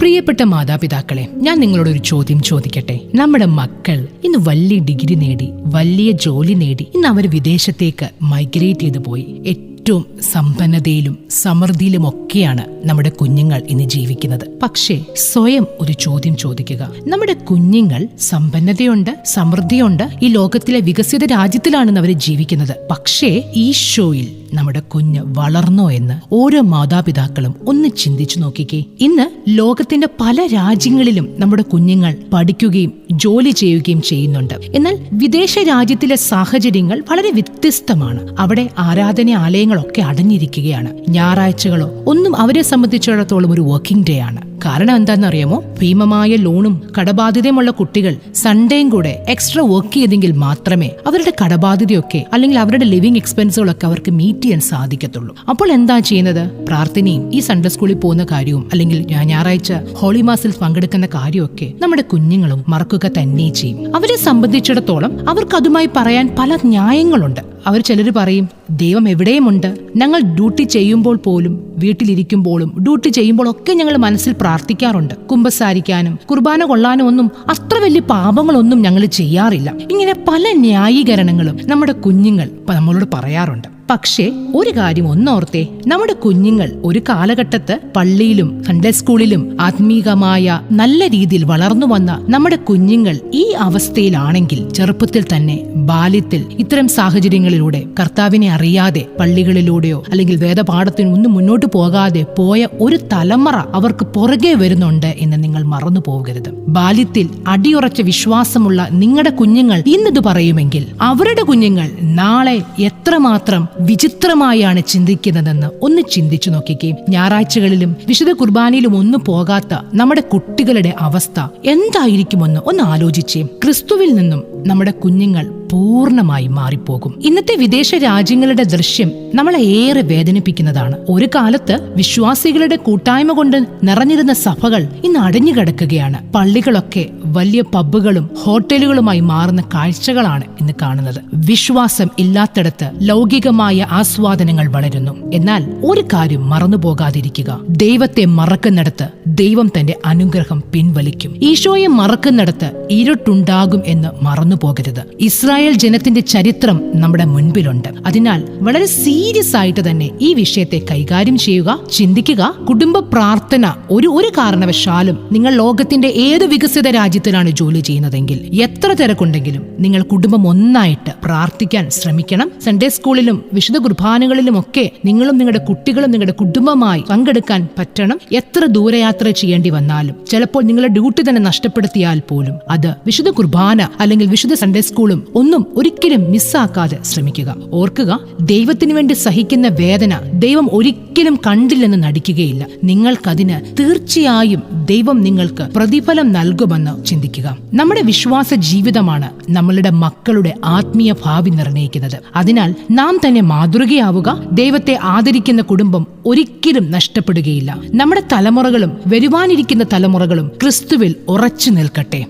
പ്രിയപ്പെട്ട മാതാപിതാക്കളെ, ഞാൻ നിങ്ങളോട് ഒരു ചോദ്യം ചോദിക്കട്ടെ. നമ്മുടെ മക്കൾ ഇന്ന് വലിയ ഡിഗ്രി നേടി, വലിയ ജോലി നേടി, ഇന്ന് അവർ വിദേശത്തേക്ക് മൈഗ്രേറ്റ് ചെയ്തു പോയി. ഏറ്റവും സമ്പന്നതയിലും സമൃദ്ധിയിലും ഒക്കെയാണ് നമ്മുടെ കുഞ്ഞുങ്ങൾ ഇന്ന് ജീവിക്കുന്നത്. പക്ഷേ സ്വയം ഒരു ചോദ്യം ചോദിക്കുക. നമ്മുടെ കുഞ്ഞുങ്ങൾ സമ്പന്നതയുണ്ട്, സമൃദ്ധിയുണ്ട്, ഈ ലോകത്തിലെ വികസിത രാജ്യത്തിലാണ് അവർ ജീവിക്കുന്നത്. പക്ഷേ ഈശോയിൽ നമ്മുടെ കുഞ്ഞ് വളർന്നോ എന്ന് ഓരോ മാതാപിതാക്കളും ഒന്ന് ചിന്തിച്ചു നോക്കിക്കേ. ഇന്ന് ലോകത്തിന്റെ പല രാജ്യങ്ങളിലും നമ്മുടെ കുഞ്ഞുങ്ങൾ പഠിക്കുകയും ജോലി ചെയ്യുകയും ചെയ്യുന്നുണ്ട്. എന്നാൽ വിദേശ രാജ്യത്തിലെ സാഹചര്യങ്ങൾ വളരെ വ്യത്യസ്തമാണ്. അവിടെ ആരാധനാലയങ്ങളൊക്കെ അടഞ്ഞിരിക്കുകയാണ്. ഞായറാഴ്ചകളോ ഒന്നും അവരെ സംബന്ധിച്ചിടത്തോളം ഒരു വർക്കിംഗ് ഡേ ആണ്. കാരണം എന്താണെന്നറിയാമോ? ഭീമമായ ലോണും കടബാധ്യതയുമുള്ള കുട്ടികൾ സൺഡേയും കൂടെ എക്സ്ട്രാ വർക്ക് ചെയ്തെങ്കിൽ മാത്രമേ അവരുടെ കടബാധ്യതയൊക്കെ അല്ലെങ്കിൽ അവരുടെ ലിവിംഗ് എക്സ്പെൻസുകളൊക്കെ അവർക്ക് മീറ്റ് ചെയ്യാൻ സാധിക്കത്തുള്ളൂ. അപ്പോൾ എന്താ ചെയ്യുന്നത്? പ്രാർത്ഥനയും ഈ സൺഡേ സ്കൂളിൽ പോകുന്ന കാര്യവും അല്ലെങ്കിൽ ഞായറാഴ്ച ഹോളി മാസിൽ പങ്കെടുക്കുന്ന കാര്യമൊക്കെ നമ്മുടെ കുഞ്ഞുങ്ങളും മറക്കുക തന്നെ ചെയ്യും. അവരെ സംബന്ധിച്ചിടത്തോളം അവർക്ക് അതുമായി പറയാൻ പല ന്യായങ്ങളുണ്ട്. അവർ ചിലർ പറയും, ദൈവം എവിടെയുമുണ്ട്. ഞങ്ങൾ ഡ്യൂട്ടി ചെയ്യുമ്പോൾ പോലും, വീട്ടിലിരിക്കുമ്പോഴും ഡ്യൂട്ടി ചെയ്യുമ്പോഴൊക്കെ ഞങ്ങൾ മനസ്സിൽ പ്രാർത്ഥിക്കാറുണ്ട്. കുമ്പസാരിക്കാനും കുർബാന കൊള്ളാനും ഒന്നും അത്ര വലിയ പാപങ്ങളൊന്നും ഞങ്ങൾ ചെയ്യാറില്ല. ഇങ്ങനെ പല ന്യായീകരണങ്ങളും നമ്മുടെ കുഞ്ഞുങ്ങൾ നമ്മളോട് പറയാറുണ്ട്. പക്ഷേ ഒരു കാര്യം ഒന്നോർത്തേ, നമ്മുടെ കുഞ്ഞുങ്ങൾ ഒരു കാലഘട്ടത്ത് പള്ളിയിലും സൺഡേ സ്കൂളിലും ആത്മീകമായ നല്ല രീതിയിൽ വളർന്നു വന്ന നമ്മുടെ കുഞ്ഞുങ്ങൾ ഈ അവസ്ഥയിലാണെങ്കിൽ ചെറുപ്പത്തിൽ തന്നെ ബാല്യത്തിൽ ഇത്തരം സാഹചര്യങ്ങളിലൂടെ കർത്താവിനെ അറിയാതെ പള്ളികളിലൂടെയോ അല്ലെങ്കിൽ വേദപാഠത്തിന് ഒന്നും മുന്നോട്ട് പോകാതെ പോയ ഒരു തലമുറ അവർക്ക് പുറകെ വരുന്നുണ്ട് എന്ന് നിങ്ങൾ മറന്നു പോകരുത്. ബാല്യത്തിൽ അടിയുറച്ച വിശ്വാസമുള്ള നിങ്ങളുടെ കുഞ്ഞുങ്ങൾ ഇന്നിത് പറയുമെങ്കിൽ അവരുടെ കുഞ്ഞുങ്ങൾ നാളെ എത്രമാത്രം വിചിത്രമായാണ് ചിന്തിക്കുന്നതെന്ന് ഒന്ന് ചിന്തിച്ചു നോക്കിക്കേ. ഞായറാഴ്ചകളിലും വിശുദ്ധ കുർബാനയിലും ഒന്നും പോകാത്ത നമ്മുടെ കുട്ടികളുടെ അവസ്ഥ എന്തായിരിക്കുമെന്ന് ഒന്ന് ആലോചിച്ചേ. ക്രിസ്തുവിൽ നിന്നും നമ്മുടെ കുഞ്ഞുങ്ങൾ പൂർണ്ണമായി മാറിപ്പോകും. ഇന്നത്തെ വിദേശ രാജ്യങ്ങളുടെ ദൃശ്യം നമ്മളെ ഏറെ വേദനിപ്പിക്കുന്നതാണ്. ഒരു കാലത്ത് വിശ്വാസികളുടെ കൂട്ടായ്മ കൊണ്ട് നിറഞ്ഞിരുന്ന സഭകൾ ഇന്ന് അടഞ്ഞുകിടക്കുകയാണ്. പള്ളികളൊക്കെ വലിയ പബ്ബുകളും ഹോട്ടലുകളുമായി മാറുന്ന കാഴ്ചകളാണ് ഇന്ന് കാണുന്നത്. വിശ്വാസം ഇല്ലാത്തിടത്ത് ലൗകികമായ ആസ്വാദനങ്ങൾ വളരുന്നു. എന്നാൽ ഒരു കാര്യം മറന്നുപോകാതിരിക്കുക, ദൈവത്തെ മറക്കുന്നിടത്ത് ദൈവം തന്റെ അനുഗ്രഹം പിൻവലിക്കും. ഈശോയെ മറക്കുന്നിടത്ത് ഇരുട്ടുണ്ടാകും എന്ന് മറന്നുപോകരുത്. ഇസ്രായേൽ ജനത്തിന്റെ ചരിത്രം നമ്മുടെ മുൻപിലുണ്ട്. അതിനാൽ വളരെ സീരിയസ് ആയിട്ട് തന്നെ ഈ വിഷയത്തെ കൈകാര്യം ചെയ്യുക, ചിന്തിക്കുക. കുടുംബ പ്രാർത്ഥന ഒരു കാരണവശാലും നിങ്ങൾ ലോകത്തിന്റെ ഏത് വികസിത രാജ്യത്തിലാണ് ജോലി ചെയ്യുന്നതെങ്കിൽ, എത്ര തിരക്കുണ്ടെങ്കിലും നിങ്ങൾ കുടുംബം ഒന്നായിട്ട് പ്രാർത്ഥിക്കാൻ ശ്രമിക്കണം. സൺഡേ സ്കൂളിലും വിശുദ്ധ കുർബാനകളിലും ഒക്കെ നിങ്ങളും നിങ്ങളുടെ കുട്ടികളും നിങ്ങളുടെ കുടുംബമായി പങ്കെടുക്കാൻ പറ്റണം. എത്ര ദൂരയാത്ര ചെയ്യേണ്ടി വന്നാലും, ചിലപ്പോൾ നിങ്ങളുടെ ഡ്യൂട്ടി തന്നെ നഷ്ടപ്പെടുത്തിയാൽ പോലും അത് വിശുദ്ധ കുർബാന അല്ലെങ്കിൽ വിശുദ്ധ സൺഡേ സ്കൂളും ഒന്നും ഒരിക്കലും മിസ്സാക്കാതെ ശ്രമിക്കുക. ഓർക്കുക, ദൈവത്തിന് വേണ്ടി സഹിക്കുന്ന വേദന ദൈവം ഒരിക്കലും കണ്ടില്ലെന്ന് നടിക്കുകയില്ല. നിങ്ങൾക്കതിന് തീർച്ചയായും ദൈവം നിങ്ങൾക്ക് പ്രതിഫലം നൽകുമെന്ന് ചിന്തിക്കുക. നമ്മുടെ വിശ്വാസ ജീവിതമാണ് നമ്മളുടെ മക്കളുടെ ആത്മീയ ഭാവി നിർണ്ണയിക്കുന്നത്. അതിനാൽ നാം തന്നെ മാതൃകയാവുക. ദൈവത്തെ ആദരിക്കുന്ന കുടുംബം ഒരിക്കലും നഷ്ടപ്പെടുകയില്ല. നമ്മുടെ തലമുറകളും വരുവാനിരിക്കുന്ന തലമുറകളും ക്രിസ്തുവിൽ ഉറച്ചു നിൽക്കട്ടെ.